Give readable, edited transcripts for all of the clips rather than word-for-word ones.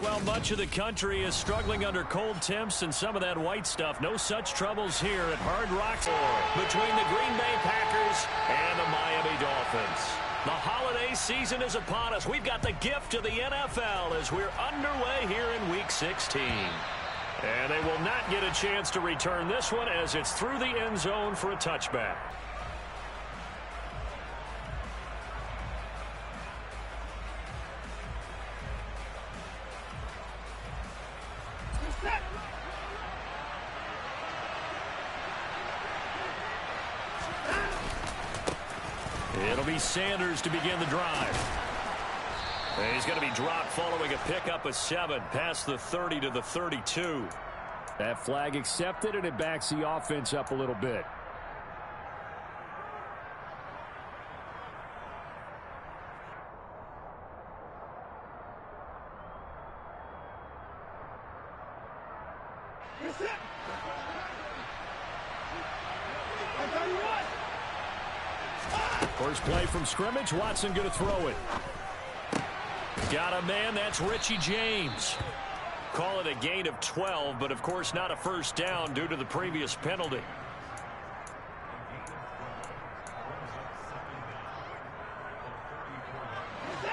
Well, much of the country is struggling under cold temps and some of that white stuff. No such troubles here at Hard Rock between the Green Bay Packers and the Miami Dolphins. The holiday season is upon us. We've got the gift of the NFL as we're underway here in Week 16. And they will not get a chance to return this one as it's through the end zone for a touchback. It'll be Sanders to begin the drive. And he's going to be dropped following a pickup of 7 past the 30 to the 32. That flag accepted, and it backs the offense up a little bit. First play from scrimmage. Watson going to throw it. Got a man. That's Richie James. Call it a gain of 12, but of course not a first down due to the previous penalty.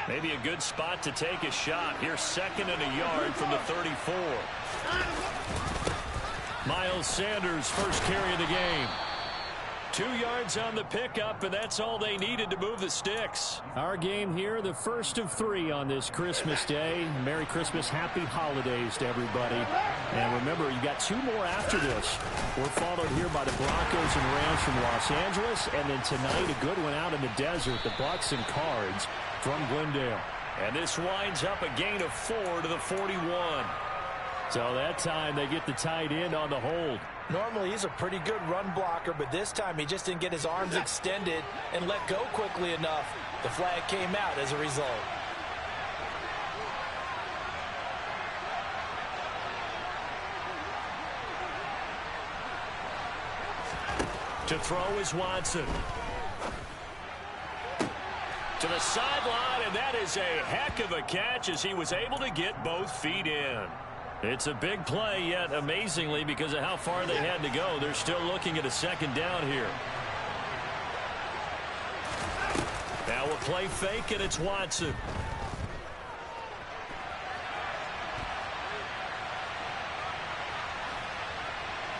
Maybe a good spot to take a shot. Here's 2nd and a yard from the 34. Miles Sanders, first carry of the game. 2 yards on the pickup, and that's all they needed to move the sticks. Our game here, the first of 3 on this Christmas Day. Merry Christmas, happy holidays to everybody. And remember, you got 2 more after this. We're followed here by the Broncos and Rams from Los Angeles, and then tonight a good one out in the desert, the Bucks and Cards from Glendale. And this winds up a gain of 4 to the 41. So that time they get the tight end on the hold. Normally he's a pretty good run blocker, but this time he just didn't get his arms extended and let go quickly enough. The flag came out as a result. To throw is Watson. To the sideline, and that is a heck of a catch as he was able to get both feet in. It's a big play, yet amazingly, because of how far they had to go, they're still looking at a 2nd down here. Now a play fake, and it's Watson.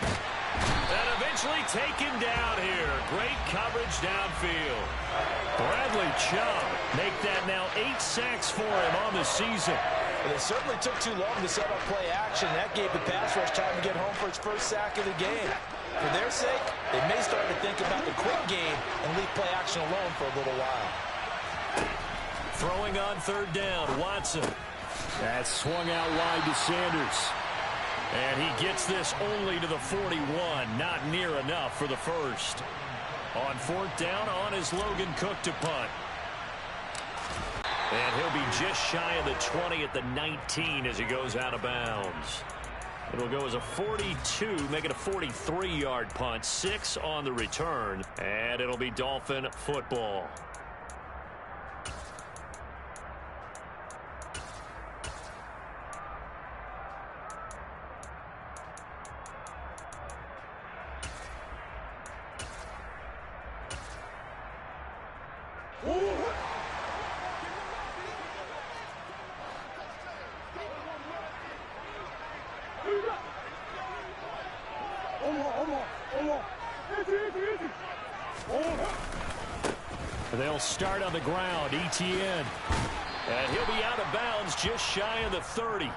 And eventually taken down here. Great coverage downfield. Bradley Chubb make that now 8 sacks for him on the season. Well, it certainly took too long to set up play action. That gave the pass rush time to get home for its first sack of the game. For their sake, they may start to think about the quick game and leave play action alone for a little while. Throwing on 3rd down, Watson. That swung out wide to Sanders. And he gets this only to the 41. Not near enough for the first. On 4th down, on is Logan Cook to punt. And he'll be just shy of the 20 at the 19 as he goes out of bounds. It'll go as a 42, make it a 43-yard punt, 6 on the return, and it'll be Dolphin football. They'll start on the ground, Etienne. And he'll be out of bounds just shy of the 30.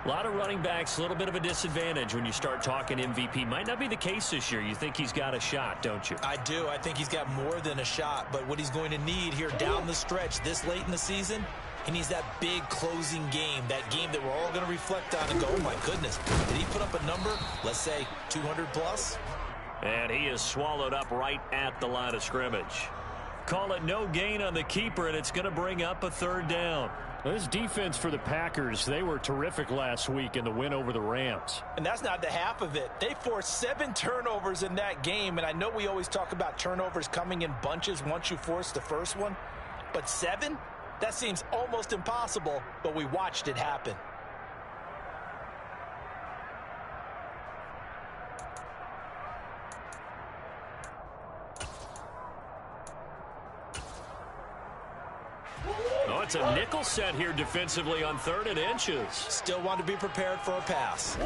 A lot of running backs, a little bit of a disadvantage when you start talking MVP. Might not be the case this year. You think he's got a shot, don't you? I do. I think he's got more than a shot. But what he's going to need here down the stretch this late in the season, he needs that big closing game, that game that we're all going to reflect on and go, oh, my goodness, did he put up a number, let's say 200 plus? And he is swallowed up right at the line of scrimmage. Call it no gain on the keeper, and it's going to bring up a 3rd down. This defense for the Packers, they were terrific last week in the win over the Rams. And that's not the half of it. They forced 7 turnovers in that game, and I know we always talk about turnovers coming in bunches once you force the first one, but 7? That seems almost impossible, but we watched it happen. Oh, it's a nickel set here defensively on 3rd and inches. Still want to be prepared for a pass.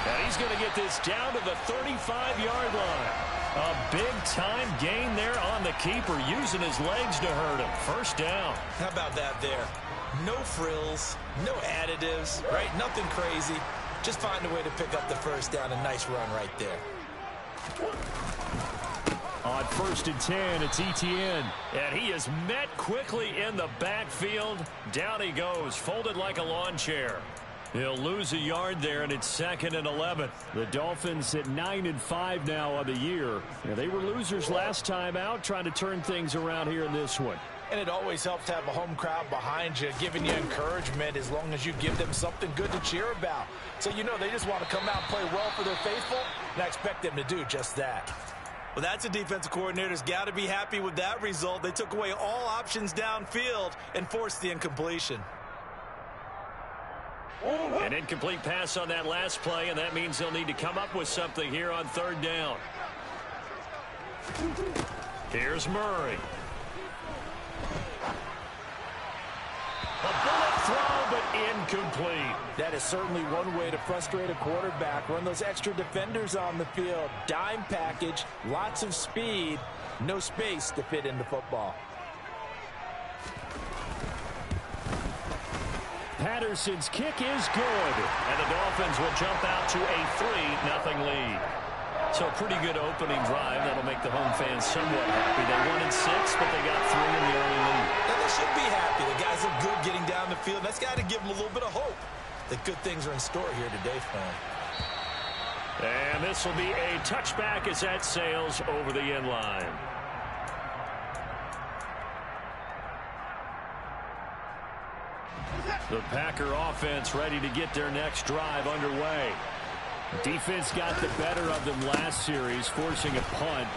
And he's going to get this down to the 35-yard line. A big-time gain there on the keeper, using his legs to hurt him. First down. How about that there? No frills, no additives, right? Nothing crazy. Just find a way to pick up the first down. A nice run right there. On 1st and 10, it's Etienne. And he is met quickly in the backfield. Down he goes, folded like a lawn chair. He'll lose a yard there, and it's 2nd and 11. The Dolphins at 9-5 now on the year. They were losers last time out, trying to turn things around here in this one. And it always helps to have a home crowd behind you, giving you encouragement as long as you give them something good to cheer about. So you know they just want to come out and play well for their faithful, and I expect them to do just that. Well, that's a defensive coordinator's got to be happy with that result. They took away all options downfield and forced the incompletion. An incomplete pass on that last play, and that means they'll need to come up with something here on 3rd down. Here's Murray. A bullet throw, but incomplete. That is certainly one way to frustrate a quarterback. Run those extra defenders on the field. Dime package, lots of speed, no space to fit into football. Patterson's kick is good. And the Dolphins will jump out to a 3-0 lead. So a pretty good opening drive. That'll make the home fans somewhat happy. They won in 6, but they got 3 in the early lead. And they should be happy. The guys look good getting down the field. That's got to give them a little bit of hope that good things are in store here today for them. And this will be a touchback as that sails over the end line. The Packer offense ready to get their next drive underway. Defense got the better of them last series, forcing a punt.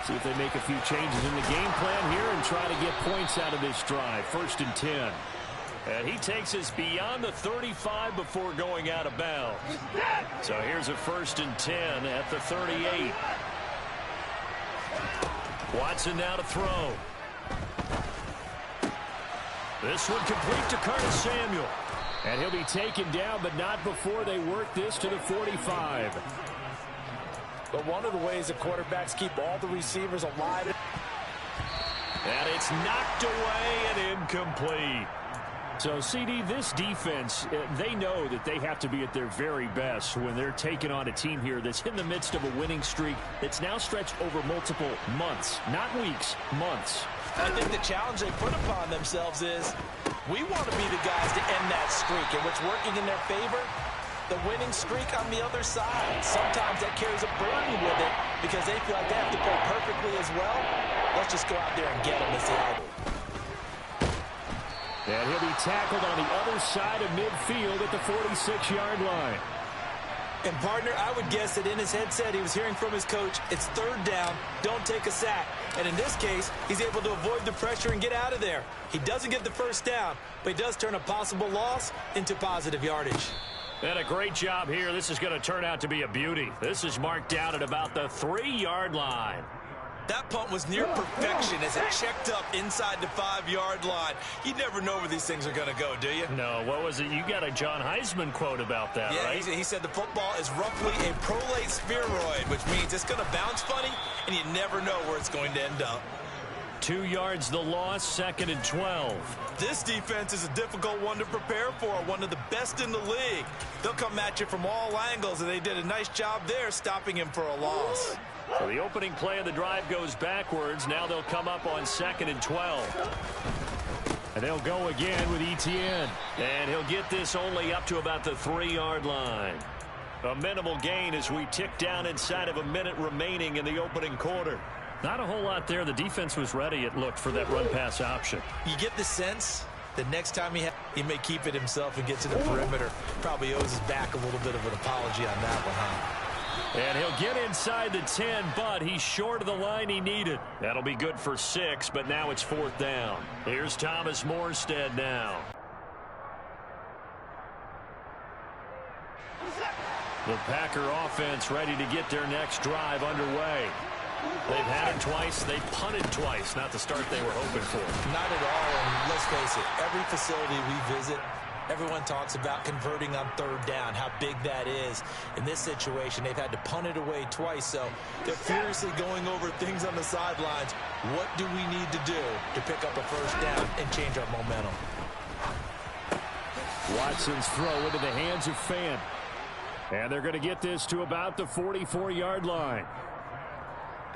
See if they make a few changes in the game plan here and try to get points out of this drive. 1st and 10. And he takes us beyond the 35 before going out of bounds. So here's a 1st and 10 at the 38. Watson now to throw. This one complete to Curtis Samuel. And he'll be taken down, but not before they work this to the 45. But one of the ways the quarterbacks keep all the receivers alive. And it's knocked away and incomplete. So, CD, this defense, they know that they have to be at their very best when they're taking on a team here that's in the midst of a winning streak that's now stretched over multiple months, not weeks, months. I think the challenge they put upon themselves is we want to be the guys to end that streak, and what's working in their favor, the winning streak on the other side. Sometimes that carries a burden with it because they feel like they have to play perfectly as well. Let's just go out there and get them as the idol. And he'll be tackled on the other side of midfield at the 46-yard line. And, partner, I would guess that in his headset he was hearing from his coach, it's 3rd down, don't take a sack. And in this case, he's able to avoid the pressure and get out of there. He doesn't get the first down, but he does turn a possible loss into positive yardage. And a great job here. This is going to turn out to be a beauty. This is marked down at about the 3-yard line. That punt was near perfection as it checked up inside the 5-yard line. You never know where these things are going to go, do you? No, what was it? You got a John Heisman quote about that, right? Yeah, he said the football is roughly a prolate spheroid, which means it's going to bounce funny, and you never know where it's going to end up. 2 yards the loss, 2nd and 12. This defense is a difficult one to prepare for, one of the best in the league. They'll come at you from all angles, and they did a nice job there stopping him for a loss. So the opening play of the drive goes backwards. Now they'll come up on 2nd and 12. And they'll go again with Etienne. And he'll get this only up to about the 3-yard line. A minimal gain as we tick down inside of a minute remaining in the opening quarter. Not a whole lot there. The defense was ready, it looked, for that run-pass option. You get the sense that next time he may keep it himself and get to the perimeter. Probably owes his back a little bit of an apology on that one, huh? And he'll get inside the 10, but he's short of the line he needed. That'll be good for 6, but now it's 4th down. Here's Thomas Morstead now. The Packer offense ready to get their next drive underway. They've had it twice. They punted twice. Not the start they were hoping for. Not at all, and let's face it, every facility we visit, everyone talks about converting on 3rd down, how big that is. In this situation, they've had to punt it away twice, so they're furiously going over things on the sidelines. What do we need to do to pick up a 1st down and change our momentum? Watson's throw into the hands of Fant. And they're going to get this to about the 44-yard line.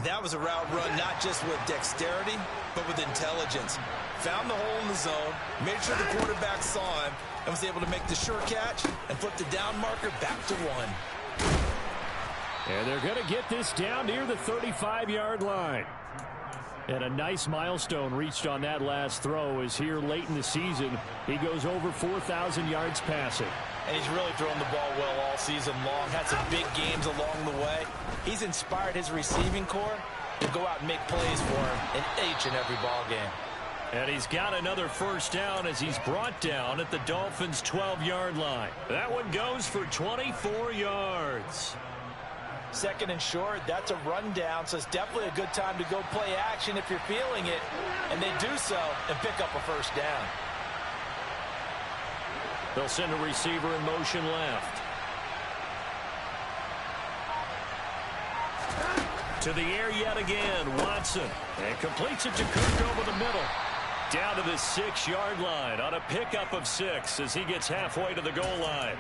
That was a route run not just with dexterity, but with intelligence. Found the hole in the zone, made sure the quarterback saw him, and was able to make the sure catch and flip the down marker back to 1. And they're going to get this down near the 35-yard line. And a nice milestone reached on that last throw as here late in the season, he goes over 4,000 yards passing. And he's really thrown the ball well all season long. Had some big games along the way. He's inspired his receiving corps to go out and make plays for him in each and every ball game. And he's got another 1st down as he's brought down at the Dolphins' 12-yard line. That one goes for 24 yards. 2nd and short, that's a rundown, so it's definitely a good time to go play action if you're feeling it. And they do so and pick up a 1st down. They'll send a receiver in motion left. To the air yet again, Watson. And completes it to Cook over the middle. Down to the 6-yard line on a pickup of 6 as he gets halfway to the goal line.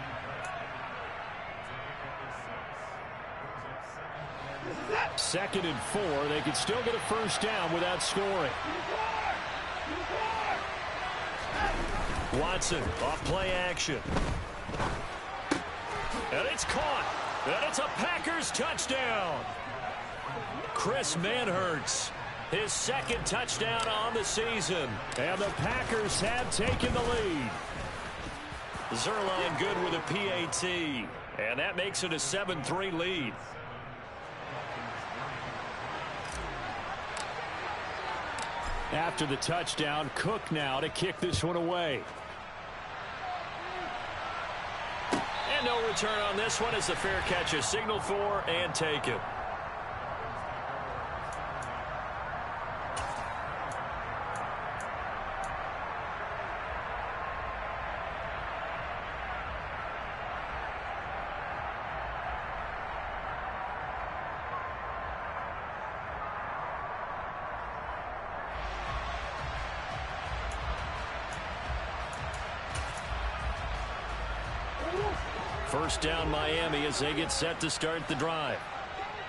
Second and 4. They could still get a 1st down without scoring. Watson off play action. And it's caught. And it's a Packers touchdown. Chris Manhertz, his 2nd touchdown on the season. And the Packers have taken the lead. Zerline good with a PAT. And that makes it a 7-3 lead. After the touchdown, Cook now to kick this one away. And no return on this one as the fair catch is signaled for and taken. First down Miami as they get set to start the drive.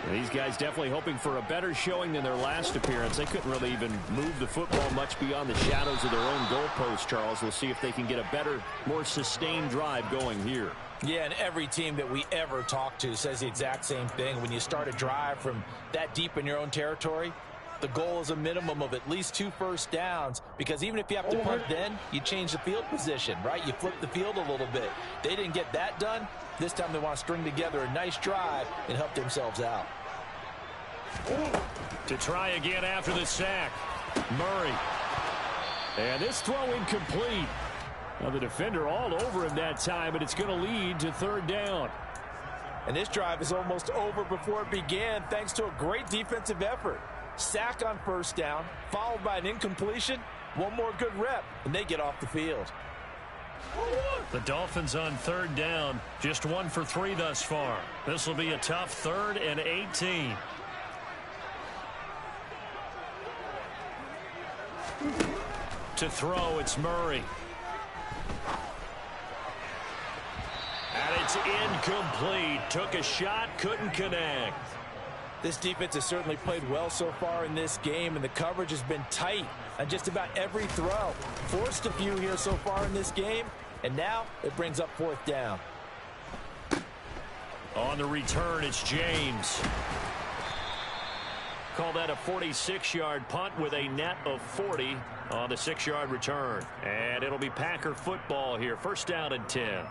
And these guys definitely hoping for a better showing than their last appearance. They couldn't really even move the football much beyond the shadows of their own goalpost, Charles. We'll see if they can get a better, more sustained drive going here. Yeah, and every team that we ever talk to says the exact same thing. When you start a drive from that deep in your own territory, the goal is a minimum of at least 2 first downs, because even if you have to punt then, you change the field position, right? You flip the field a little bit. They didn't get that done. This time they want to string together a nice drive and help themselves out. To try again after the sack, Murray. And this throw incomplete. Now the defender all over him that time, but it's going to lead to 3rd down. And this drive is almost over before it began thanks to a great defensive effort. Sack on 1st down, followed by an incompletion. One more good rep, and they get off the field. The Dolphins on 3rd down, just 1 for 3 thus far. This will be a tough 3rd and 18. To throw, it's Murray. And it's incomplete. Took a shot, couldn't connect. This defense has certainly played well so far in this game, and the coverage has been tight on just about every throw. Forced a few here so far in this game, and now it brings up 4th down. On the return, it's James. Call that a 46-yard punt with a net of 40 on the 6-yard return. And it'll be Packer football here. 1st down and 10.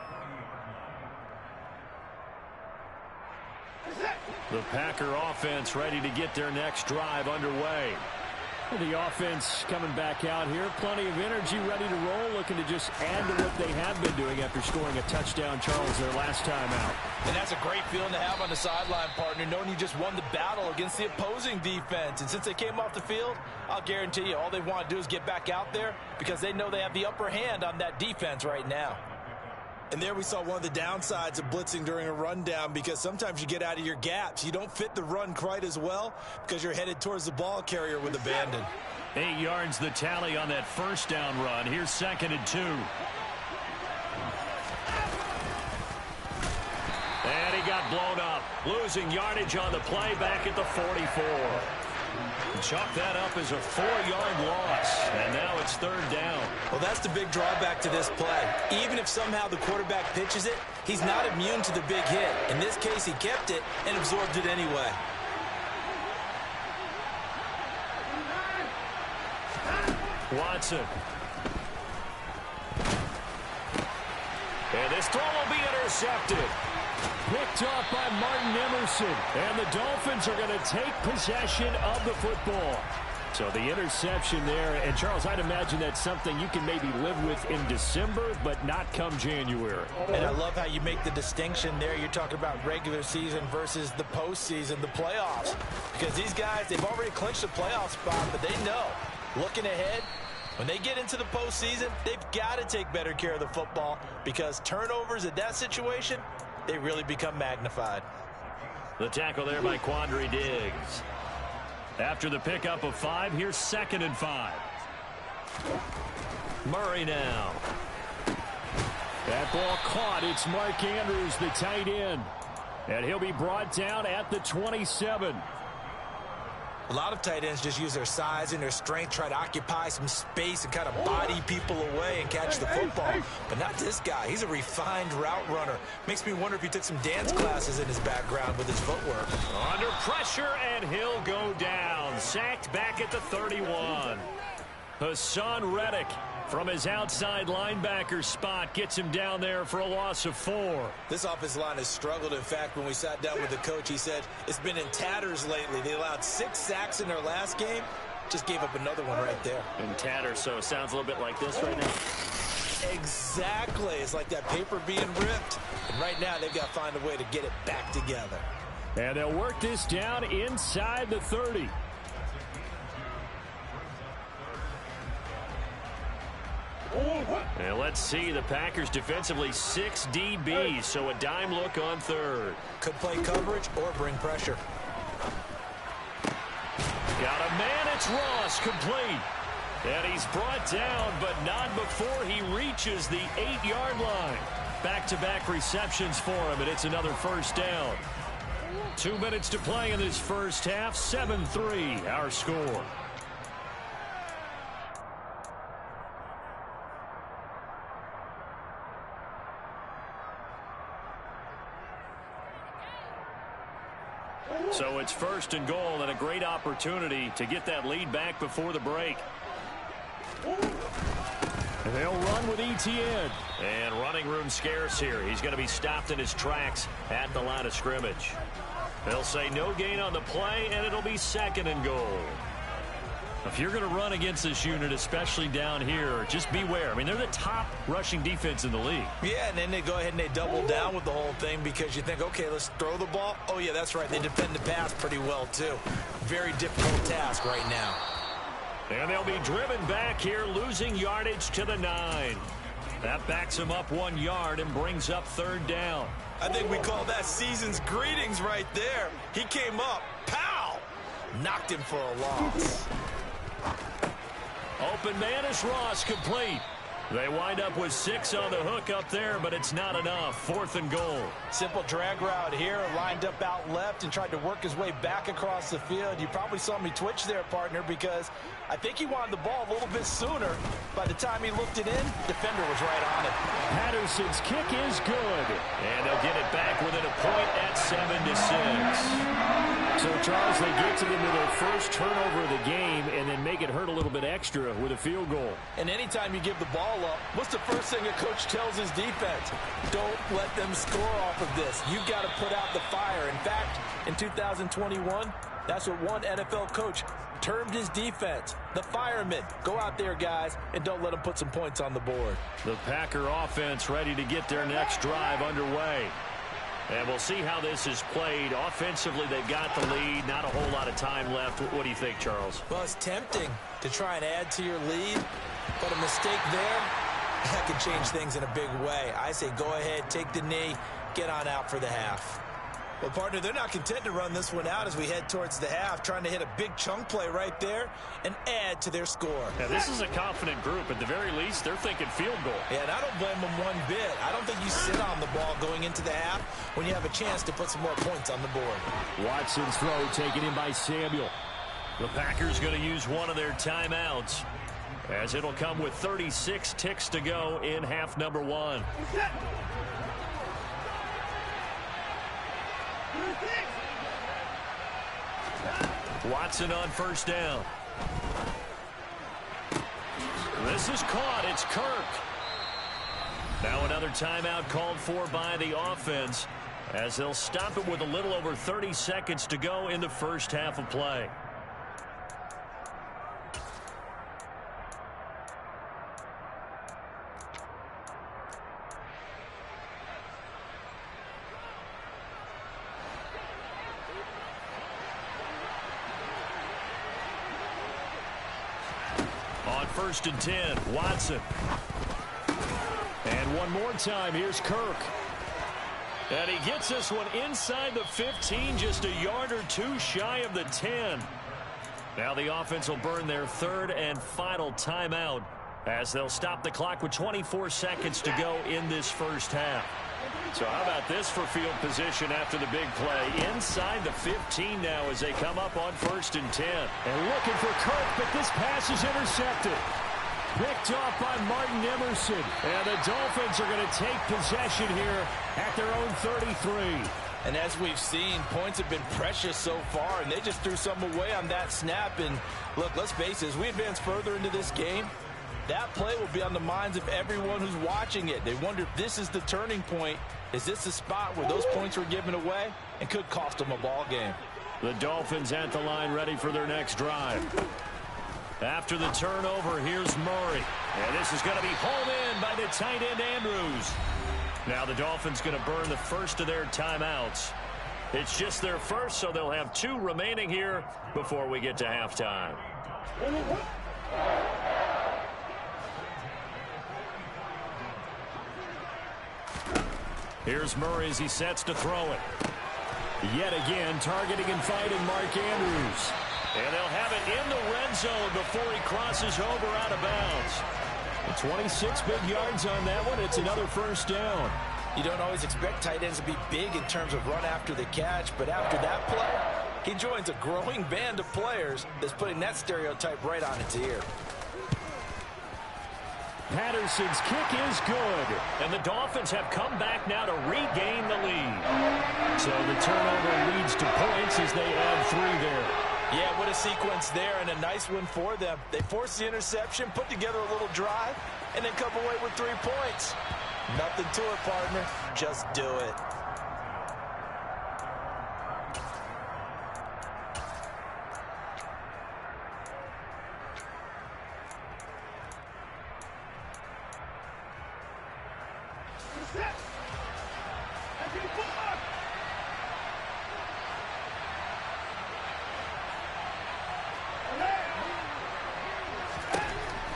The Packer offense ready to get their next drive underway. The offense coming back out here. Plenty of energy, ready to roll, looking to just add to what they have been doing after scoring a touchdown, Charles, their last time out. And that's a great feeling to have on the sideline, partner, knowing you just won the battle against the opposing defense. And since they came off the field, I'll guarantee you all they want to do is get back out there because they know they have the upper hand on that defense right now. And there we saw one of the downsides of blitzing during a rundown, because sometimes you get out of your gaps. You don't fit the run quite as well because you're headed towards the ball carrier with abandon. 8 yards the tally on that first down run. Here's 2nd and 2. And he got blown up. Losing yardage on the play back at the 44. Chalk that up as a 4-yard loss, and now it's 3rd down. Well, that's the big drawback to this play. Even if somehow the quarterback pitches it, he's not immune to the big hit. In this case, he kept it and absorbed it anyway. Watson. And this throw will be intercepted. Picked off by Martin Emerson. And the Dolphins are going to take possession of the football. So the interception there. And, Charles, I'd imagine that's something you can maybe live with in December, but not come January. And I love how you make the distinction there. You're talking about regular season versus the postseason, the playoffs. Because these guys, they've already clinched a playoff spot, but they know, looking ahead, when they get into the postseason, they've got to take better care of the football, because turnovers in that situation, they really become magnified. The tackle there by Quandre Diggs. After the pickup of 5, here's 2nd and 5. Murray now. That ball caught. It's Mark Andrews, the tight end. And he'll be brought down at the 27. A lot of tight ends just use their size and their strength, try to occupy some space and kind of body people away and catch the football. But not this guy. He's a refined route runner. Makes me wonder if he took some dance classes in his background with his footwork. Under pressure, and he'll go down. Sacked back at the 31. Hassan Reddick from his outside linebacker spot gets him down there for a loss of 4. This offensive line has struggled. In fact, when we sat down with the coach, he said it's been in tatters lately. They allowed 6 sacks in their last game. Just gave up another one right there. In tatters, so it sounds a little bit like this right now. Exactly. It's like that paper being ripped. And right now, they've got to find a way to get it back together. And they'll work this down inside the 30. And let's see, the Packers defensively 6 DBs, so a dime look on 3rd. Could play coverage or bring pressure. Got a man, it's Ross, complete. And he's brought down, but not before he reaches the 8-yard line. Back-to-back receptions for him, and it's another 1st down. 2 minutes to play in this first half, 7-3 our score. So it's 1st and goal, and a great opportunity to get that lead back before the break. And they'll run with Etienne. And running room scarce here. He's going to be stopped in his tracks at the line of scrimmage. They'll say no gain on the play, and it'll be 2nd and goal. If you're going to run against this unit, especially down here, just beware. I mean, they're the top rushing defense in the league. Yeah, and then they go ahead and they double down with the whole thing because you think, okay, let's throw the ball. Oh, yeah, that's right. They defend the pass pretty well, too. Very difficult task right now. And they'll be driven back here, losing yardage to the 9. That backs him up 1 yard and brings up 3rd down. I think we call that season's greetings right there. He came up, pow! Knocked him for a loss. Open man is Ross, complete. They wind up with 6 on the hook up there, but it's not enough. 4th and goal. Simple drag route here, lined up out left and tried to work his way back across the field. You probably saw me twitch there, partner, because I think he wanted the ball a little bit sooner. By the time he looked it in, defender was right on it. Patterson's kick is good. And they'll get it back within a point at 7-6. So, Charles, they get to their first turnover of the game and then make it hurt a little bit extra with a field goal. And anytime you give the ball up, what's the first thing a coach tells his defense? Don't let them score off of this. You've got to put out the fire. In fact, in 2021, that's what one NFL coach termed his defense, the firemen. Go out there, guys, and don't let them put some points on the board. The Packer offense ready to get their next drive underway. And we'll see how this is played. Offensively, they've got the lead. Not a whole lot of time left. What do you think, Charles? Well, it's tempting to try and add to your lead, but a mistake there, that can change things in a big way. I say go ahead, take the knee, get on out for the half. Well, partner, they're not content to run this one out as we head towards the half, trying to hit a big chunk play right there and add to their score. Yeah, this is a confident group. At the very least, they're thinking field goal. Yeah, and I don't blame them one bit. I don't think you sit on the ball going into the half when you have a chance to put some more points on the board. Watson's throw taken in by Samuel. The Packers going to use one of their timeouts, as it'll come with 36 ticks to go in half number one. Watson on first down. This is caught. It's Kirk. Now another timeout called for by the offense, as they'll stop it with a little over 30 seconds to go in the first half of play. First and 10, Watson. And one more time, here's Kirk. And he gets this one inside the 15, just a yard or two shy of the 10. Now the offense will burn their third and final timeout, as they'll stop the clock with 24 seconds to go in this first half. So how about this for field position after the big play? Inside the 15 now as they come up on first and 10. And looking for Kirk, but this pass is intercepted. Picked off by Martin Emerson. And the Dolphins are going to take possession here at their own 33. And as we've seen, points have been precious so far, and they just threw some away on that snap. And look, let's face it, as we advance further into this game, that play will be on the minds of everyone who's watching it. They wonder if this is the turning point. Is this the spot where those points were given away and could cost them a ball game? The Dolphins at the line ready for their next drive. After the turnover, here's Murray. And this is going to be hauled in by the tight end Andrews. Now the Dolphins going to burn the first of their timeouts. It's just their first, so they'll have two remaining here before we get to halftime. Here's Murray as he sets to throw it. Yet again, targeting and fighting Mark Andrews. And they'll have it in the red zone before he crosses over out of bounds. 26 big yards on that one. It's another first down. You don't always expect tight ends to be big in terms of run after the catch, but after that play, he joins a growing band of players that's putting that stereotype right on its ear. Patterson's kick is good. And the Dolphins have come back now to regain the lead. So the turnover leads to points as they add 3 there. Yeah, what a sequence there, and a nice one for them. They forced the interception, put together a little drive, and then come away with 3 points. Nothing to it, partner. Just do it.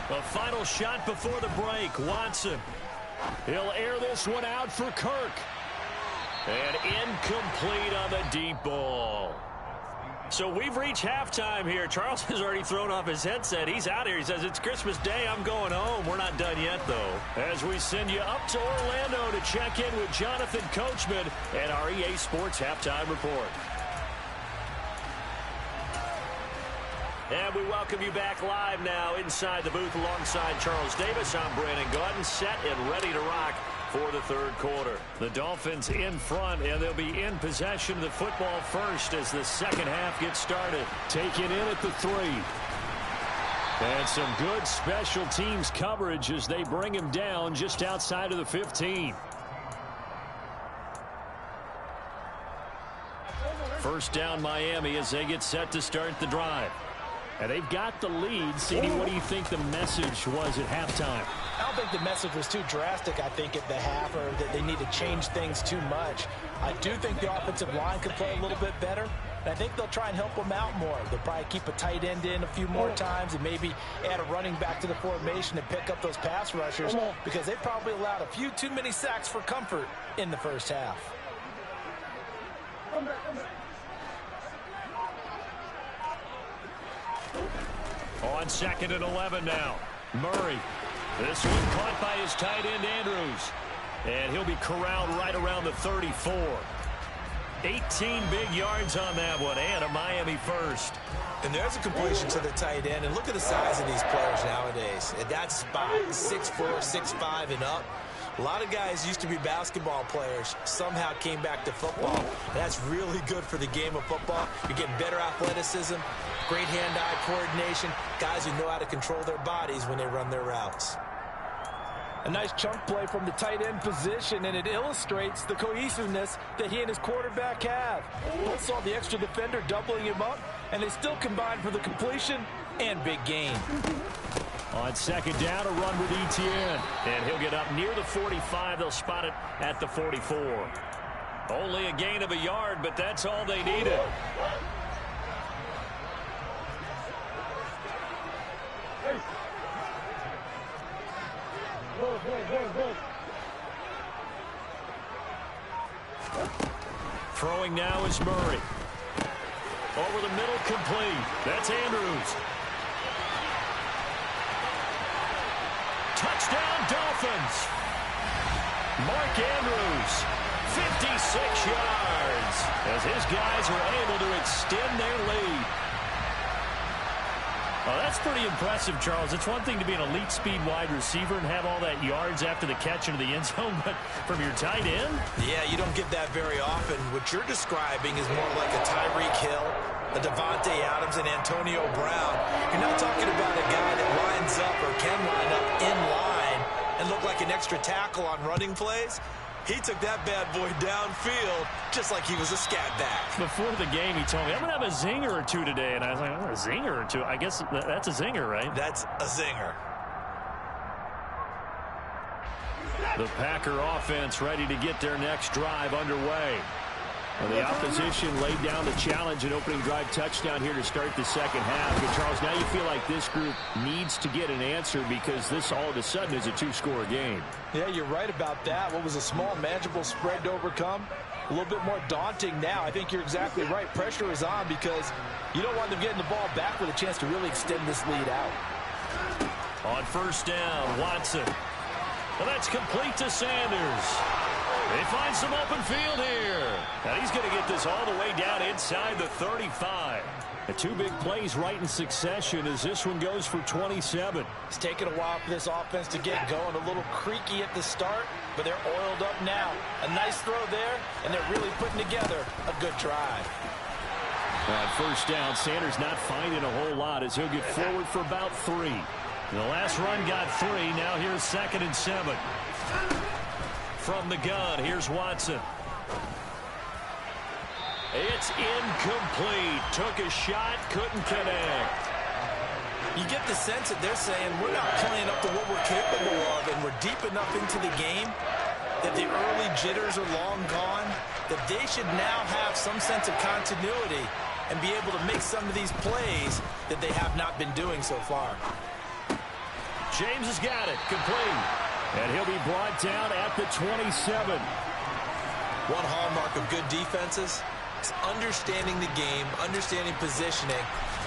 The final shot before the break, Watson. He'll air this one out for Kirk. And incomplete on the deep ball. So we've reached halftime here. Charles has already thrown off his headset. He's out here. He says, it's Christmas Day. I'm going home. We're not done yet, though. As we send you up to Orlando to check in with Jonathan Coachman and our EA Sports Halftime Report. And we welcome you back live now inside the booth alongside Charles Davis. I'm Brandon Gaudin, set and ready to rock for the third quarter. The Dolphins in front, and they'll be in possession of the football first as the second half gets started. Taken in at the 3. And some good special teams coverage as they bring him down just outside of the 15. First down Miami as they get set to start the drive. And they've got the lead. CD, what do you think the message was at halftime? I don't think the message was too drastic, I think, at the half, or that they need to change things too much. I do think the offensive line could play a little bit better, and I think they'll try and help them out more. They'll probably keep a tight end in a few more times and maybe add a running back to the formation and pick up those pass rushers, because they probably allowed a few too many sacks for comfort in the first half. On 2nd and 11 now. Murray. This one caught by his tight end, Andrews. And he'll be corralled right around the 34. 18 big yards on that one, and a Miami first. And there's a completion to the tight end. And look at the size of these players nowadays. At that spot, 6'4", 6'5", and up. A lot of guys used to be basketball players, somehow came back to football. That's really good for the game of football. You're getting better athleticism, great hand-eye coordination, guys who know how to control their bodies when they run their routes. A nice chunk play from the tight end position, and it illustrates the cohesiveness that he and his quarterback have. Both saw the extra defender doubling him up, and they still combined for the completion and big gain. On 2nd down, a run with Etienne. And he'll get up near the 45. They'll spot it at the 44. Only a gain of a yard, but that's all they needed. Throwing now is Murray. Over the middle, complete. That's Andrews. Touchdown, Dolphins. Mark Andrews, 56 yards, as his guys are able to extend their lead. Well, that's pretty impressive, Charles. It's one thing to be an elite speed wide receiver and have all that yards after the catch into the end zone, but from your tight end? Yeah, you don't get that very often. What you're describing is more like a Tyreek Hill, a Devontae Adams, and Antonio Brown. You're not talking about a guy that lines up or can line up in line and look like an extra tackle on running plays. He took that bad boy downfield just like he was a scat back. Before the game, he told me, I'm going to have a zinger or two today. And I was like, oh, a zinger or two? I guess that's a zinger, right? That's a zinger. The Packer offense ready to get their next drive underway. Well, the opposition laid down the challenge and opening drive touchdown here to start the second half. And Charles, now you feel like this group needs to get an answer because this all of a sudden is a 2-score game. Yeah, you're right about that. What was a small, manageable spread to overcome, a little bit more daunting now. I think you're exactly right. Pressure is on because you don't want them getting the ball back with a chance to really extend this lead out. On 1st down, Watson. Well, that's complete to Sanders. They find some open field here. Now he's going to get this all the way down inside the 35. The 2 big plays right in succession as this one goes for 27. It's taken a while for this offense to get going. A little creaky at the start, but they're oiled up now. A nice throw there, and they're really putting together a good drive. On 1st down, Sanders not finding a whole lot as he'll get forward for about 3. The last run got 3. Now here's 2nd and 7. From the gun, here's Watson. It's incomplete. Took a shot, couldn't connect. You get the sense that they're saying we're not playing up to what we're capable of, and we're deep enough into the game that the early jitters are long gone, that they should now have some sense of continuity and be able to make some of these plays that they have not been doing so far. James has got it. Complete. And he'll be brought down at the 27. One hallmark of good defenses is understanding the game, understanding positioning,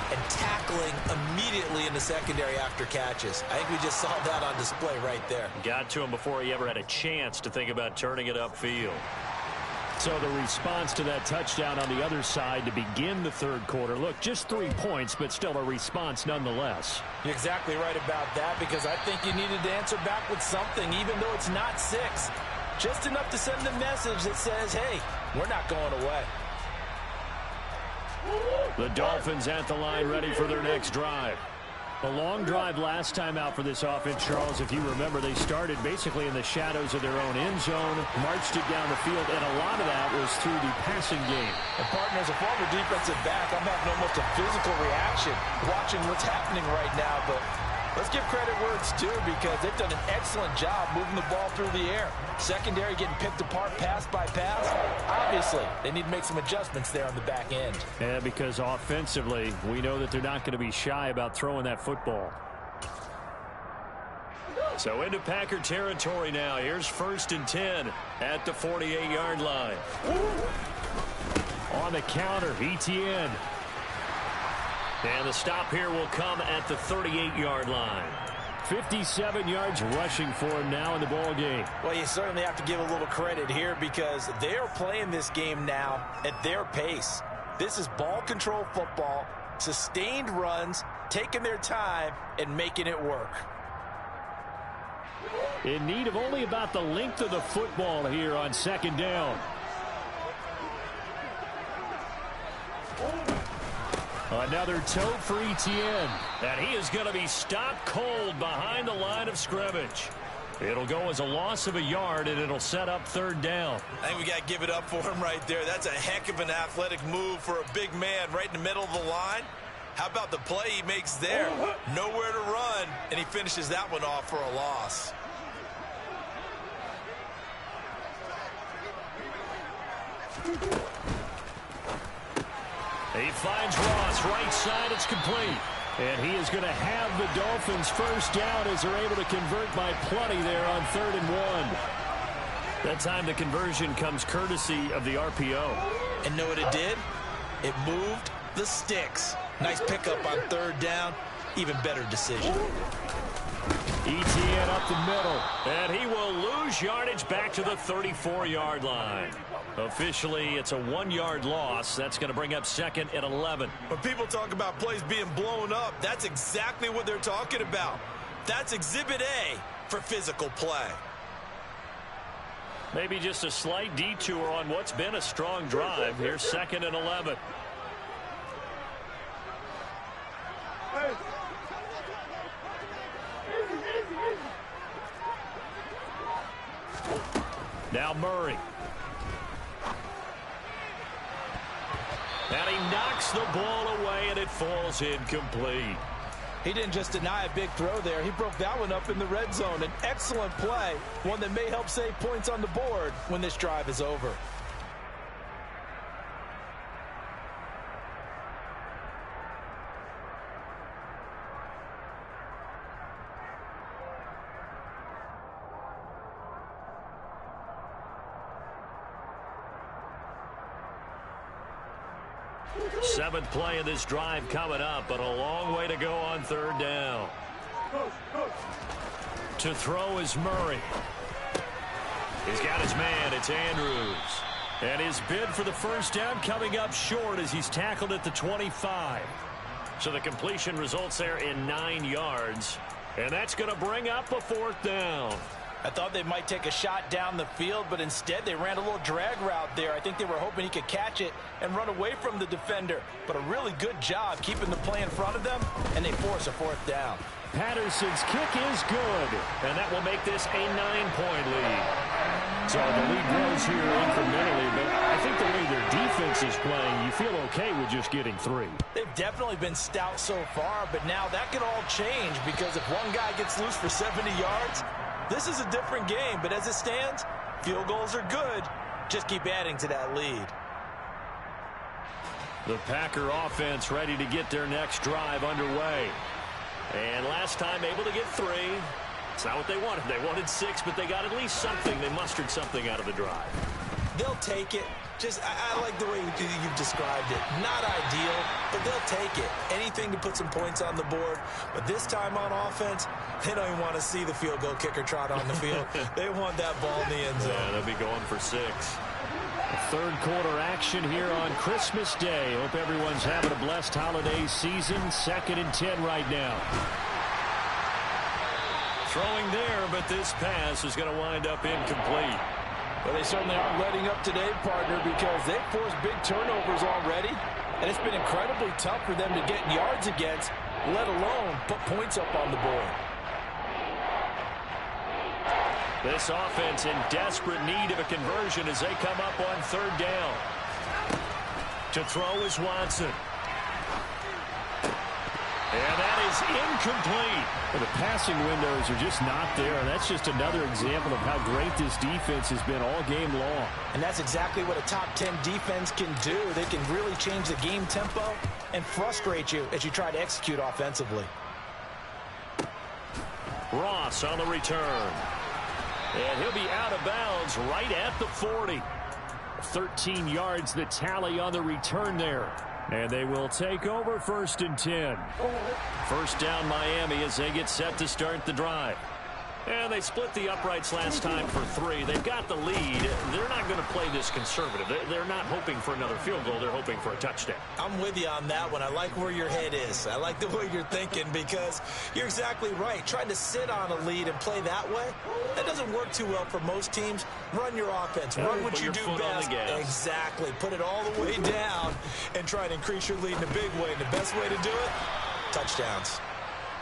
and tackling immediately in the secondary after catches. I think we just saw that on display right there. Got to him before he ever had a chance to think about turning it upfield. So the response to that touchdown on the other side to begin the third quarter. Look, just 3 points, but still a response nonetheless. You're exactly right about that, because I think you needed to answer back with something, even though it's not 6. Just enough to send a message that says, hey, we're not going away. The Dolphins at the line, ready for their next drive. A long drive last time out for this offense, Charles. If you remember, they started basically in the shadows of their own end zone, marched it down the field, and a lot of that was through the passing game. And partner, as a former defensive back, I'm having almost a physical reaction watching what's happening right now. But let's give credit where it's due, because they've done an excellent job moving the ball through the air. Secondary getting picked apart pass by pass. Obviously, they need to make some adjustments there on the back end. Yeah, because offensively, we know that they're not going to be shy about throwing that football. So into Packer territory now. Here's 1st and 10 at the 48-yard line. On the counter, ETN. And the stop here will come at the 38-yard line. 57 yards rushing for him now in the ball game. Well, you certainly have to give a little credit here, because they are playing this game now at their pace. This is ball control football, sustained runs, taking their time, and making it work. In need of only about the length of the football here on 2nd down. Another toe for ETN. And he is going to be stopped cold behind the line of scrimmage. It'll go as a loss of a yard, and it'll set up 3rd down. I think we got to give it up for him right there. That's a heck of an athletic move for a big man right in the middle of the line. How about the play he makes there? Nowhere to run, and he finishes that one off for a loss. He finds Ross, right side, it's complete. And he is going to have the Dolphins 1st down as they're able to convert by plenty there on 3rd and 1. That time the conversion comes courtesy of the RPO. And know what it did? It moved the sticks. Nice pickup on 3rd down. Even better decision. ETN up the middle. And he will lose yardage back to the 34-yard line. Officially, it's a 1-yard loss. That's going to bring up 2nd and 11. When people talk about plays being blown up, that's exactly what they're talking about. That's Exhibit A for physical play. Maybe just a slight detour on what's been a strong drive. Here's 2nd and 11. Now Murray. And he knocks the ball away, and it falls incomplete. He didn't just deny a big throw there. He broke that one up in the red zone. An excellent play, one that may help save points on the board when this drive is over. Seventh play of this drive coming up, but a long way to go on 3rd down. To throw is Murray. He's got his man. It's Andrews. And his bid for the 1st down coming up short as he's tackled at the 25. So the completion results there in 9 yards. And that's going to bring up a 4th down. I thought they might take a shot down the field, but instead they ran a little drag route there. I think they were hoping he could catch it and run away from the defender. But a really good job keeping the play in front of them, and they force a 4th down. Patterson's kick is good. And that will make this a 9-point lead. So the lead grows here incrementally, but I think the way their defense is playing, you feel okay with just getting 3. They've definitely been stout so far, but now that can all change, because if one guy gets loose for 70 yards, this is a different game. But as it stands, field goals are good. Just keep adding to that lead. The Packer offense ready to get their next drive underway. And last time able to get 3. It's not what they wanted. They wanted 6, but they got at least something. They mustered something out of the drive. They'll take it. Just, I like the way you've described it. Not ideal, but they'll take it. Anything to put some points on the board. But this time on offense, they don't even want to see the field goal kicker trot on the field. They want that ball in the end zone. Yeah, they'll be going for 6. Third quarter action here on Christmas Day. Hope everyone's having a blessed holiday season. 2nd and 10 right now. Throwing there, but this pass is going to wind up incomplete. Well, they certainly aren't letting up today, partner, because they've forced big turnovers already. And it's been incredibly tough for them to get yards against, let alone put points up on the board. This offense in desperate need of a conversion as they come up on 3rd down. To throw is Watson. And that is incomplete. Well, the passing windows are just not there. And that's just another example of how great this defense has been all game long. And that's exactly what a top 10 defense can do. They can really change the game tempo and frustrate you as you try to execute offensively. Ross on the return. And he'll be out of bounds right at the 40. 13 yards the tally on the return there. And they will take over 1st and 10. First down Miami as they get set to start the drive. And they split the uprights last time for 3. They've got the lead. They're not going to play this conservative. They're not hoping for another field goal. They're hoping for a touchdown. I'm with you on that one. I like where your head is. I like the way you're thinking because you're exactly right. Trying to sit on a lead and play that way, that doesn't work too well for most teams. Run your offense. Run what you do best. Exactly. Put it all the way down and try and increase your lead in a big way. And the best way to do it, touchdowns.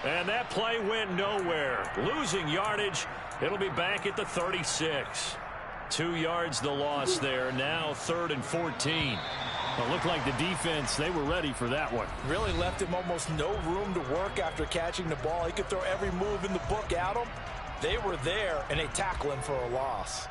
And that play went nowhere. Losing yardage. It'll be back at the 36. 2 yards the loss there. Now 3rd and 14. It looked like the defense, they were ready for that one. Really left him almost no room to work after catching the ball. He could throw every move in the book at him. They were there, and they tackle him for a loss.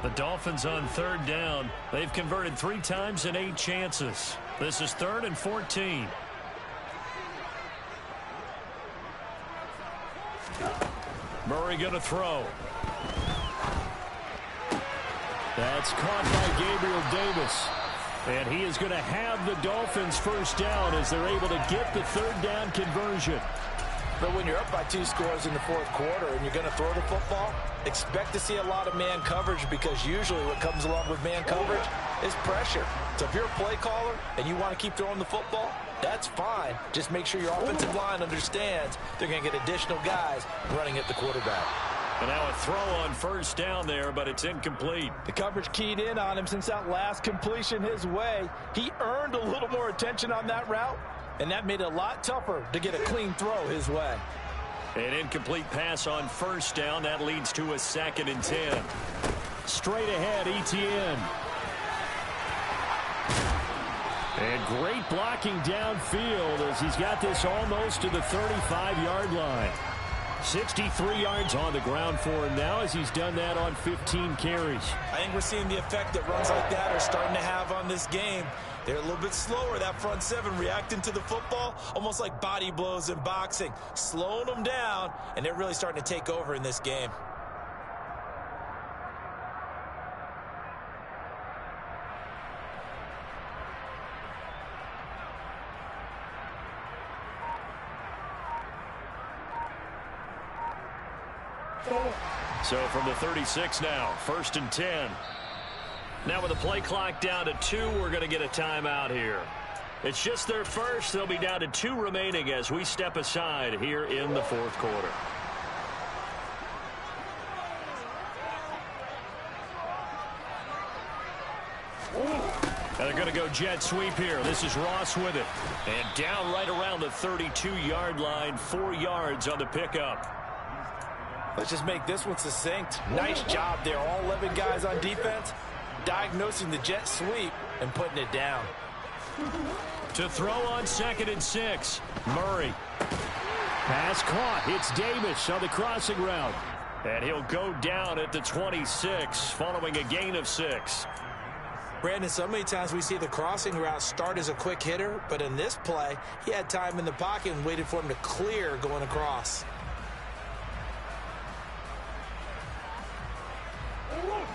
The Dolphins on 3rd down. They've converted 3 times in 8 chances. This is 3rd and 14. Murray going to throw. That's caught by Gabriel Davis. And he is going to have the Dolphins first down as they're able to get the 3rd down conversion. But when you're up by 2 scores in the 4th quarter and you're going to throw the football, expect to see a lot of man coverage because usually what comes along with man coverage is pressure. So if you're a play caller and you want to keep throwing the football, that's fine. Just make sure your offensive line understands they're going to get additional guys running at the quarterback. And now a throw on 1st down there, but it's incomplete. The coverage keyed in on him since that last completion his way. He earned a little more attention on that route, and that made it a lot tougher to get a clean throw his way. An incomplete pass on 1st down. That leads to a 2nd and 10. Straight ahead, Etienne. And great blocking downfield as he's got this almost to the 35-yard line. 63 yards on the ground for him now as he's done that on 15 carries. I think we're seeing the effect that runs like that are starting to have on this game. They're a little bit slower, that front 7, reacting to the football, almost like body blows in boxing, slowing them down, and they're really starting to take over in this game. So from the 36 now, 1st and 10. Now with the play clock down to 2, we're going to get a timeout here. It's just their first. They'll be down to 2 remaining as we step aside here in the 4th quarter. And they're going to go jet sweep here. This is Ross with it. And down right around the 32-yard line, 4 yards on the pickup. Let's just make this one succinct. Nice job there. All 11 guys on defense diagnosing the jet sweep and putting it down. To throw on 2nd and 6, Murray. Pass caught. It's Davis on the crossing route. And he'll go down at the 26 following a gain of 6. Brandon, so many times we see the crossing route start as a quick hitter, but in this play, he had time in the pocket and waited for him to clear going across.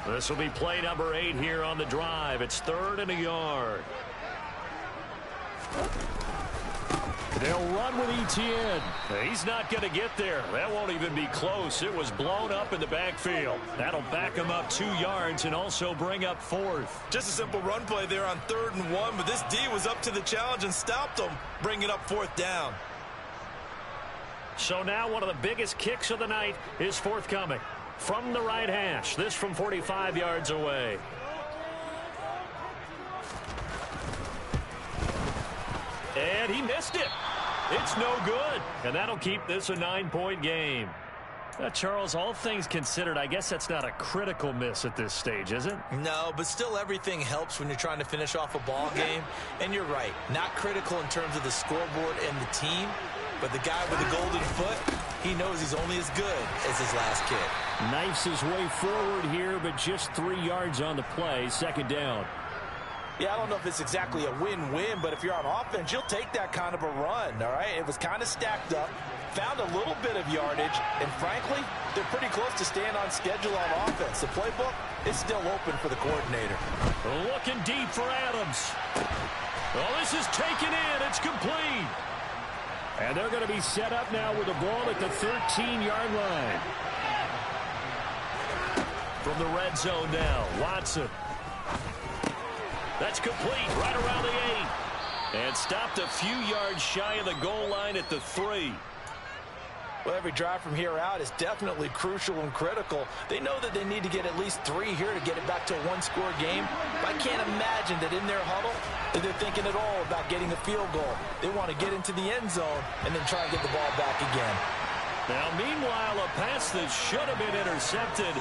This will be play number 8 here on the drive. It's 3rd and a yard. They'll run with ETN. He's not going to get there. That won't even be close. It was blown up in the backfield. That'll back him up 2 yards and also bring up 4th. Just a simple run play there on 3rd and 1, but this D was up to the challenge and stopped him, bringing up 4th down. So now one of the biggest kicks of the night is forthcoming. From the right hash, this from 45 yards away. And he missed it. It's no good. And that'll keep this a 9-point game. Charles, all things considered, I guess that's not a critical miss at this stage, is it? No, but still everything helps when you're trying to finish off a ball game. And you're right, not critical in terms of the scoreboard and the team, but the guy with the golden foot, he knows he's only as good as his last kick. Knifes his way forward here, but just 3 yards on the play. 2nd down. Yeah, I don't know if it's exactly a win-win, but if you're on offense, you'll take that kind of a run, all right? It was kind of stacked up, found a little bit of yardage, and frankly, they're pretty close to staying on schedule on offense. The playbook is still open for the coordinator. Looking deep for Adams. Well, this is taken in. It's complete. And they're going to be set up now with the ball at the 13-yard line. From the red zone now, Watson. That's complete right around the 8. And stopped a few yards shy of the goal line at the 3. Well, every drive from here out is definitely crucial and critical. They know that they need to get at least 3 here to get it back to a 1-score game. But I can't imagine that in their huddle that they're thinking at all about getting a field goal. They want to get into the end zone and then try and get the ball back again. Now, meanwhile, a pass that should have been intercepted,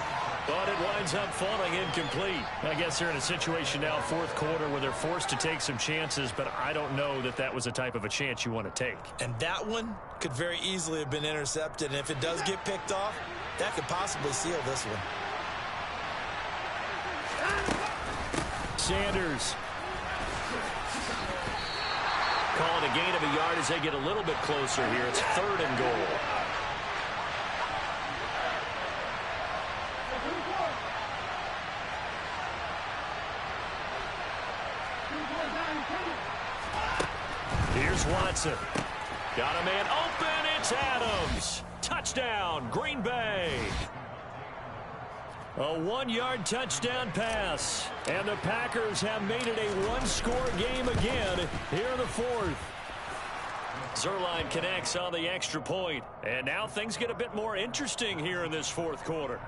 but it winds up falling incomplete. I guess they're in a situation now, 4th quarter, where they're forced to take some chances, but I don't know that that was the type of a chance you want to take. And that one could very easily have been intercepted, and if it does get picked off, that could possibly seal this one. Sanders. Calling a gain of a yard as they get a little bit closer here. It's 3rd and goal. Here's Watson. Got a man open. It's Adams. Touchdown, Green Bay. A 1-yard touchdown pass. And the Packers have made it a 1-score game again here in the 4th. Zerline connects on the extra point. And now things get a bit more interesting here in this 4th quarter.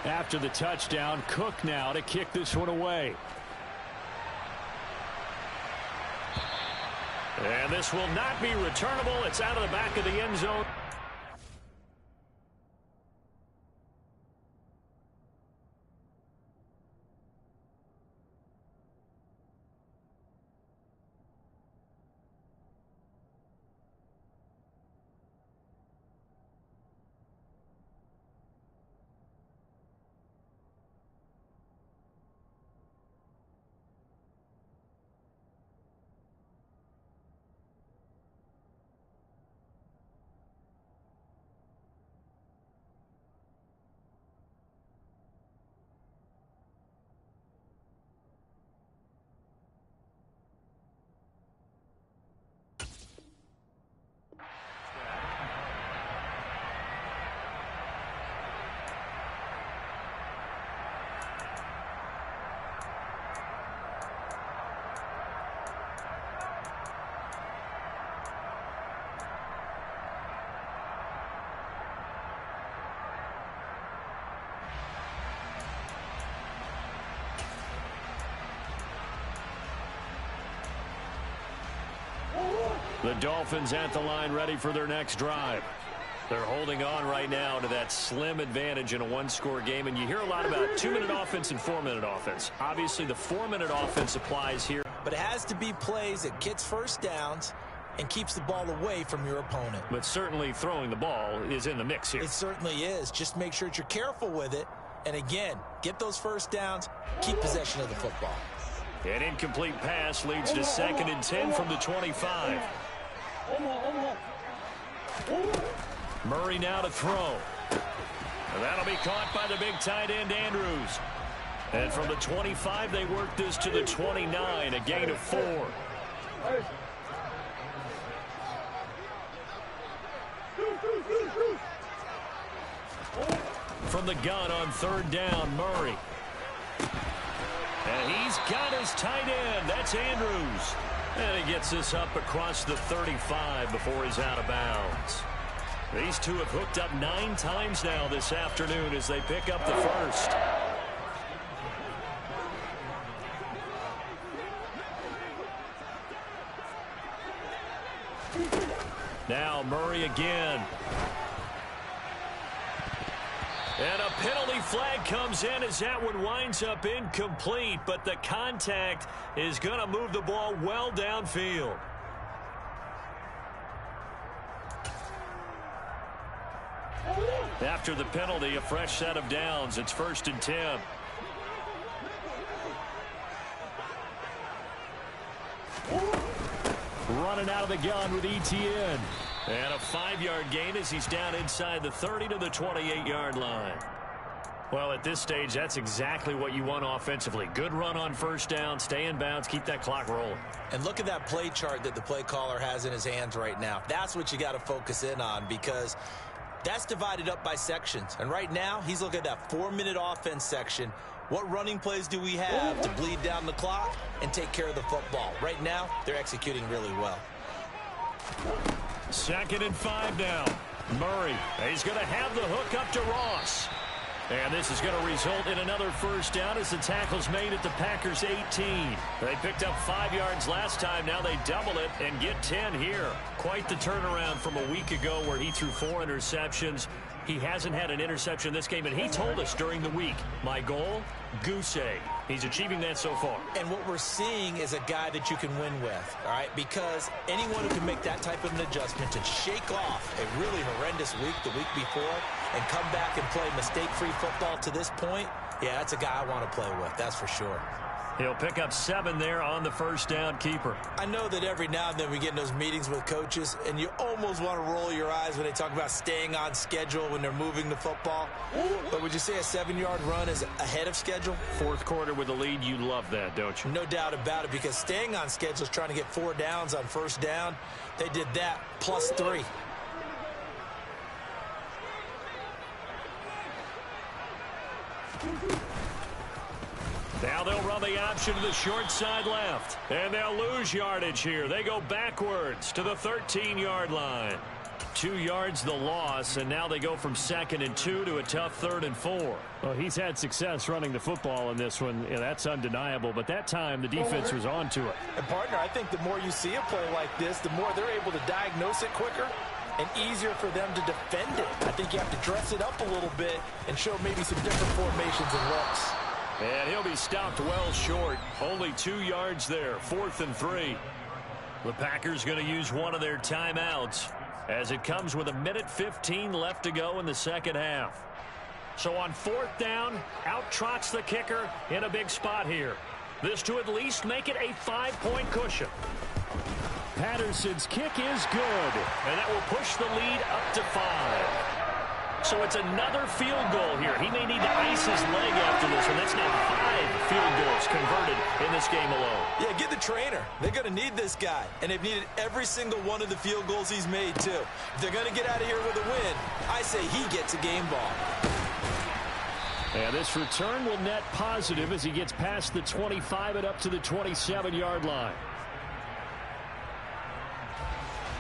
After the touchdown, Cook now to kick this one away. And this will not be returnable. It's out of the back of the end zone. The Dolphins at the line ready for their next drive. They're holding on right now to that slim advantage in a 1-score game. And you hear a lot about 2-minute offense and 4-minute offense. Obviously, the 4-minute offense applies here. But it has to be plays that gets first downs and keeps the ball away from your opponent. But certainly throwing the ball is in the mix here. It certainly is. Just make sure that you're careful with it. And again, get those first downs, keep possession of the football. An incomplete pass leads to 2nd and 10 from the 25. Murray now to throw. And that'll be caught by the big tight end, Andrews. And from the 25, they work this to the 29, a gain of 4. From the gun on 3rd down, Murray. And he's got his tight end. That's Andrews. And he gets this up across the 35 before he's out of bounds. These two have hooked up 9 times now this afternoon as they pick up the first. Now Murray again. And a penalty flag comes in as that one winds up incomplete, but the contact is going to move the ball well downfield. After the penalty, a fresh set of downs. It's 1st and 10. Running out of the gun with Etienne. And a 5-yard gain as he's down inside the 30 to the 28-yard line. Well, at this stage, that's exactly what you want offensively. Good run on 1st down, stay in bounds, keep that clock rolling. And look at that play chart that the play caller has in his hands right now. That's what you got to focus in on, because that's divided up by sections. And right now, he's looking at that 4-minute offense section. What running plays do we have to bleed down the clock and take care of the football? Right now, they're executing really well. 2nd and 5 now. Murray, he's going to have the hook up to Ross. And this is going to result in another 1st down as the tackle's made at the Packers' 18. They picked up 5 yards last time. Now they double it and get 10 here. Quite the turnaround from a week ago where he threw 4 interceptions. He hasn't had an interception this game, and he told us during the week, my goal, goose egg. He's achieving that so far. And what we're seeing is a guy that you can win with, all right? Because anyone who can make that type of an adjustment to shake off a really horrendous week the week before and come back and play mistake-free football to this point, yeah, that's a guy I want to play with, that's for sure. He'll pick up 7 there on the 1st down keeper. I know that every now and then we get in those meetings with coaches, and you almost want to roll your eyes when they talk about staying on schedule when they're moving the football. But would you say a 7-yard run is ahead of schedule? 4th quarter with a lead, you love that, don't you? No doubt about it, because staying on schedule is trying to get 4 downs on 1st down. They did that plus 3. Now they'll run the option to the short side left. And they'll lose yardage here. They go backwards to the 13-yard line. 2 yards the loss, and now they go from 2nd and 2 to a tough 3rd and 4. Well, he's had success running the football in this one. Yeah, that's undeniable, but that time the defense was on to it. And, partner, I think the more you see a play like this, the more they're able to diagnose it quicker and easier for them to defend it. I think you have to dress it up a little bit and show maybe some different formations and looks. And he'll be stopped well short. Only 2 yards there. 4th and 3. The Packers going to use one of their timeouts as it comes with 1:15 left to go in the 2nd half. So on 4th down, out trots the kicker in a big spot here. This to at least make it a 5-point cushion. Patterson's kick is good. And that will push the lead up to 5. So it's another field goal here. He may need to ice his leg after this one. That's now 5 field goals converted in this game alone. Yeah, get the trainer. They're going to need this guy. And they've needed every single one of the field goals he's made, too. If they're going to get out of here with a win, I say he gets a game ball. And this return will net positive as he gets past the 25 and up to the 27-yard line.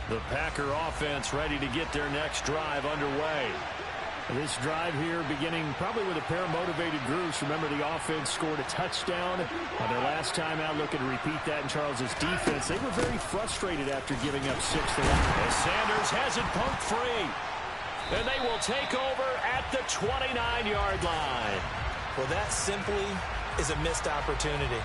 The Packer offense ready to get their next drive underway. This drive here beginning probably with a pair of motivated groups. Remember, the offense scored a touchdown on their last time out. Looking to repeat that in Charles's defense. They were very frustrated after giving up 6 to 1. As Sanders has it pumped free. And they will take over at the 29-yard line. Well, that simply is a missed opportunity.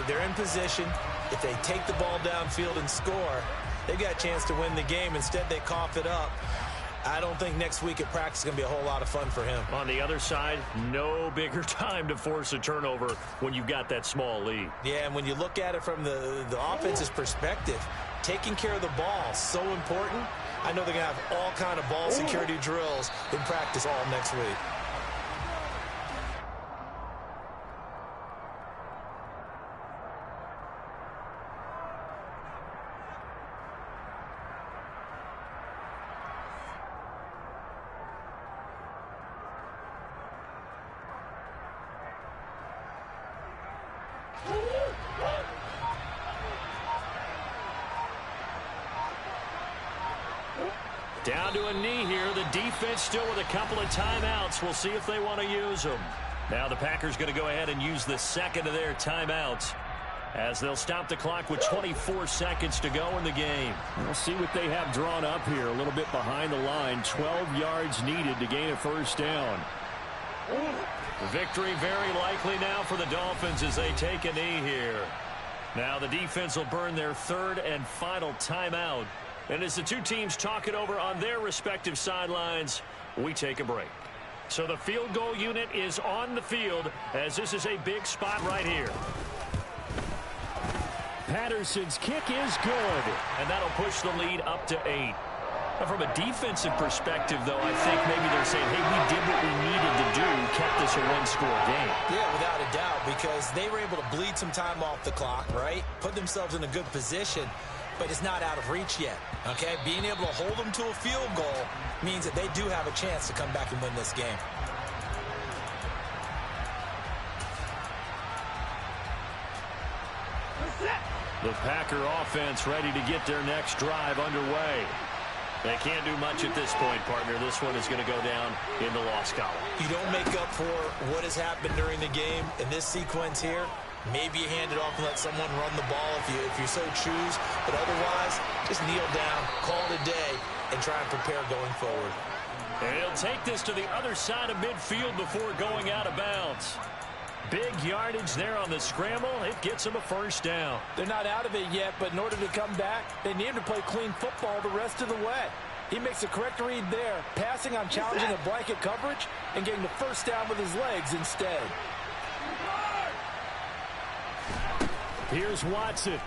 They're in position. If they take the ball downfield and score, they've got a chance to win the game. Instead, they cough it up. I don't think next week at practice is going to be a whole lot of fun for him. On the other side, no bigger time to force a turnover when you've got that small lead. Yeah, and when you look at it from the offense's perspective, taking care of the ball is so important. I know they're going to have all kind of ball security drills in practice all next week. Down to a knee here. The defense still with a couple of timeouts. We'll see if they want to use them. Now the Packers going to go ahead and use the second of their timeouts as they'll stop the clock with 24 seconds to go in the game. We'll see what they have drawn up here. A little bit behind the line. 12 yards needed to gain a first down. Victory very likely now for the Dolphins as they take a knee here. Now the defense will burn their third and final timeout. And as the two teams talk it over on their respective sidelines, we take a break. So the field goal unit is on the field as this is a big spot right here. Patterson's kick is good. And that'll push the lead up to 8. Now from a defensive perspective, though, I think maybe they're saying, hey, we did what we needed to do, kept this a one-score game. Yeah, without a doubt, because they were able to bleed some time off the clock, right? Put themselves in a good position. But it's not out of reach yet, okay? Being able to hold them to a field goal means that they do have a chance to come back and win this game. The Packer offense ready to get their next drive underway. They can't do much at this point, partner. This one is going to go down in the loss column. You don't make up for what has happened during the game in this sequence here. Maybe you hand it off and let someone run the ball if you so choose. But otherwise, just kneel down, call it a day, and try and prepare going forward. And he'll take this to the other side of midfield before going out of bounds. Big yardage there on the scramble. It gets him a first down. They're not out of it yet, but in order to come back, they need him to play clean football the rest of the way. He makes a correct read there, passing on challenging a blanket coverage and getting the first down with his legs instead. Here's Watson.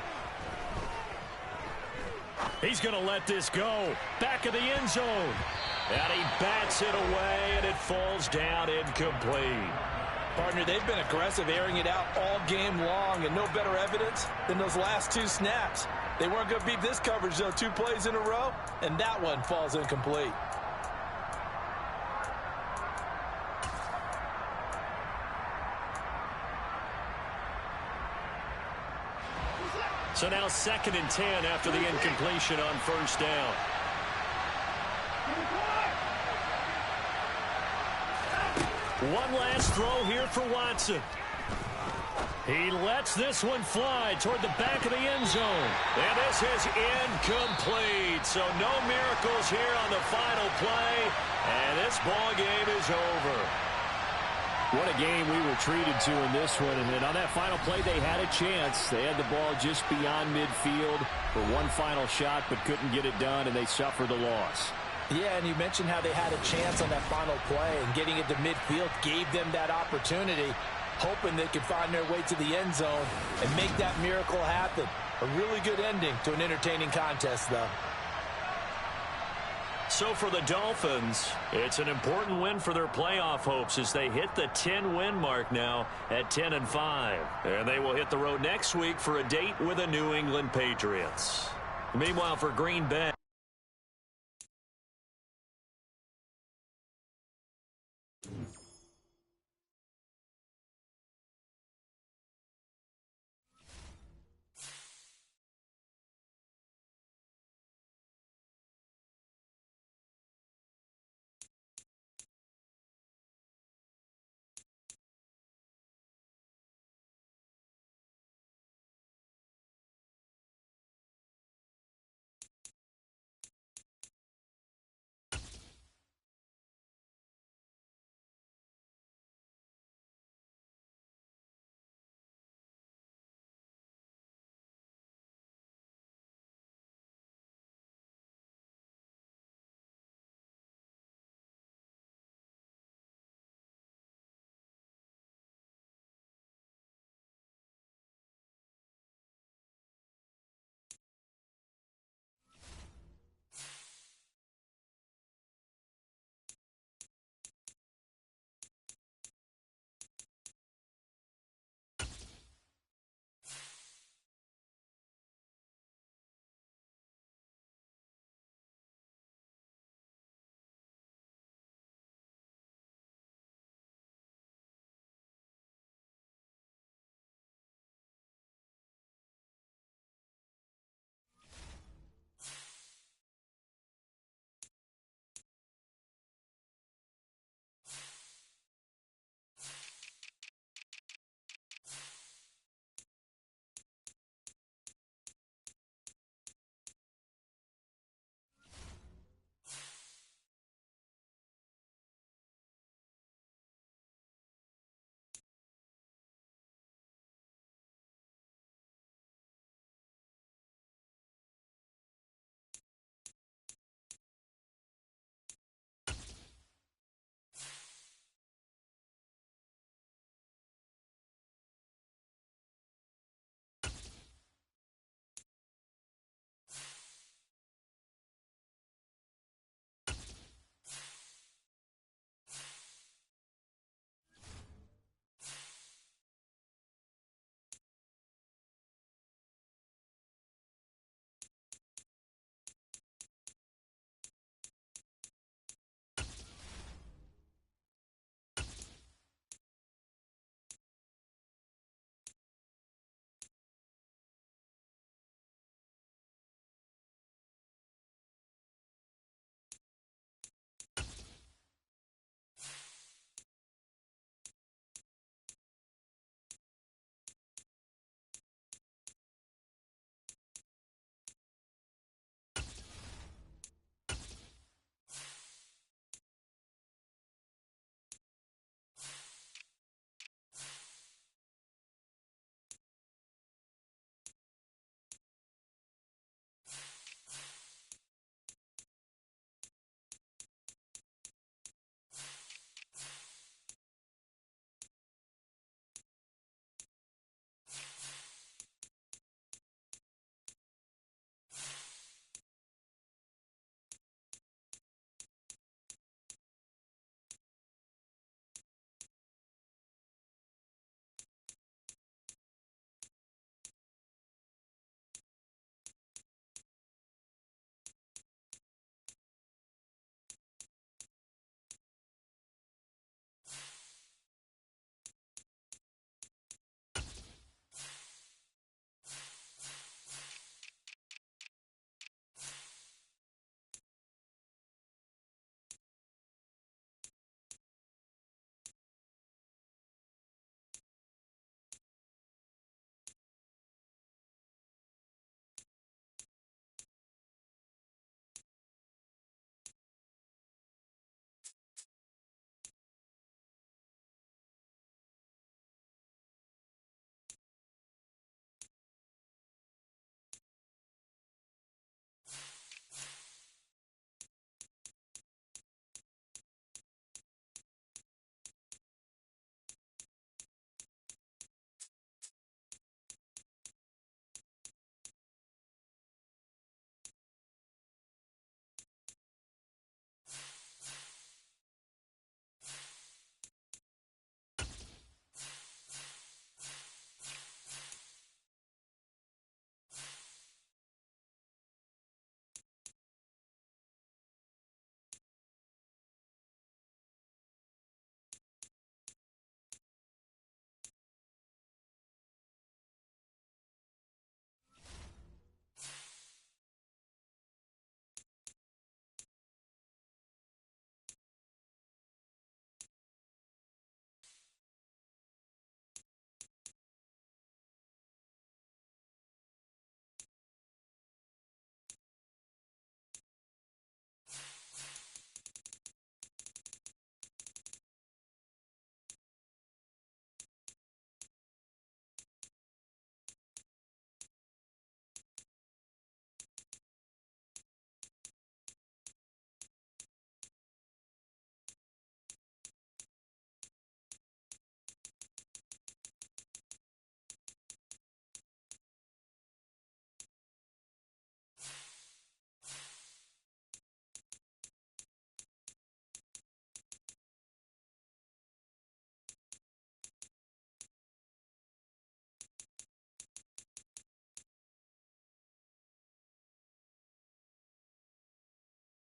He's going to let this go. Back of the end zone. And he bats it away, and it falls down incomplete. Partner, they've been aggressive, airing it out all game long, and no better evidence than those last two snaps. They weren't going to beat this coverage, though, 2 plays in a row, and that one falls incomplete. So now 2nd and 10 after the incompletion on first down. One last throw here for Watson. He lets this one fly toward the back of the end zone. And this is incomplete. So no miracles here on the final play. And this ball game is over. What a game we were treated to in this one. And on that final play, they had a chance. They had the ball just beyond midfield for one final shot, but couldn't get it done, and they suffered a loss. Yeah, and you mentioned how they had a chance on that final play, and getting it to midfield gave them that opportunity, hoping they could find their way to the end zone and make that miracle happen. A really good ending to an entertaining contest, though. So for the Dolphins, it's an important win for their playoff hopes as they hit the 10-win mark now at 10-5. And they will hit the road next week for a date with the New England Patriots. Meanwhile, for Green Bay,